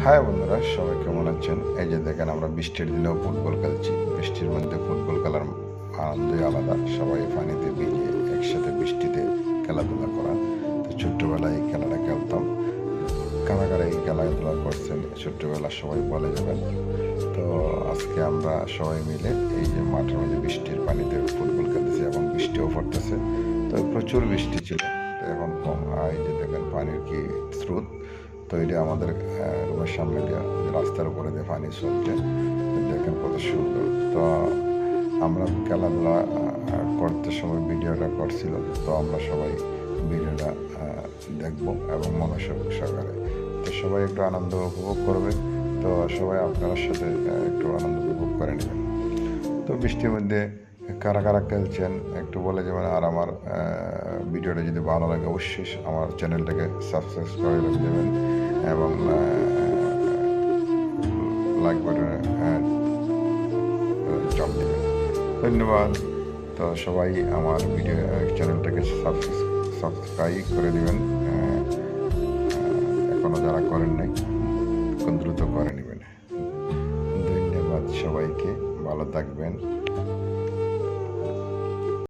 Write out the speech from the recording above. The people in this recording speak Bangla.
হাই বন্ধুরা, সবাই কেমন আছেন? এই যে দেখেন, আমরা বৃষ্টির দিনেও ফুটবল খেলছি। বৃষ্টির মধ্যে ফুটবল খেলার আনন্দই আলাদা। সবাই পানিতে ভিজে একসাথে বৃষ্টিতে খেলাধুলা করা। তো ছোট্টবেলায় এই খেলাটা খেলতাম। কারা কারা এই খেলাধুলা করছেন ছোট্টবেলা সবাই বলে যাবেন। তো আজকে আমরা সবাই মিলে এই যে মাঠের মধ্যে বৃষ্টির পানিতে ফুটবল খেলতেছি এবং বৃষ্টিও পড়তেছে। তো প্রচুর বৃষ্টি ছিল, তো এখন কম। এই যে দেখেন পানির কি স্রোত। তো এটা আমাদের রুমের সামনে দিয়ে রাস্তার উপরে দিয়ে পানি চলছে, দেখেন কত সুন্দর। তো আমরা খেলাধুলা করতে সময় ভিডিওটা করছিল, তো আমরা সবাই ভিডিওটা দেখবো এবং মনোযোগ সহকারে। তো সবাই একটু আনন্দ উপভোগ করবে। তো সবাই আপনার সাথে একটু আনন্দ উপভোগ করে নেবেন। তো বৃষ্টির মধ্যে কারা কারা খেলছেন একটু বলে যাবেন। আর আমার ভিডিওটা যদি ভালো লাগে অবশ্যই আমার চ্যানেলটাকে সাবস্ক্রাইব করে রেখে দেবেন এবং লাইক বাটনে চাপ দেবেন। ধন্যবাদ। তো সবাই আমার ভিডিও চ্যানেলটাকে সাবস্ক্রাইব করে দেবেন। এখনও যারা করেন নাই দ্রুত করে নেবেন। ধন্যবাদ সবাইকে, ভালো থাকবেন।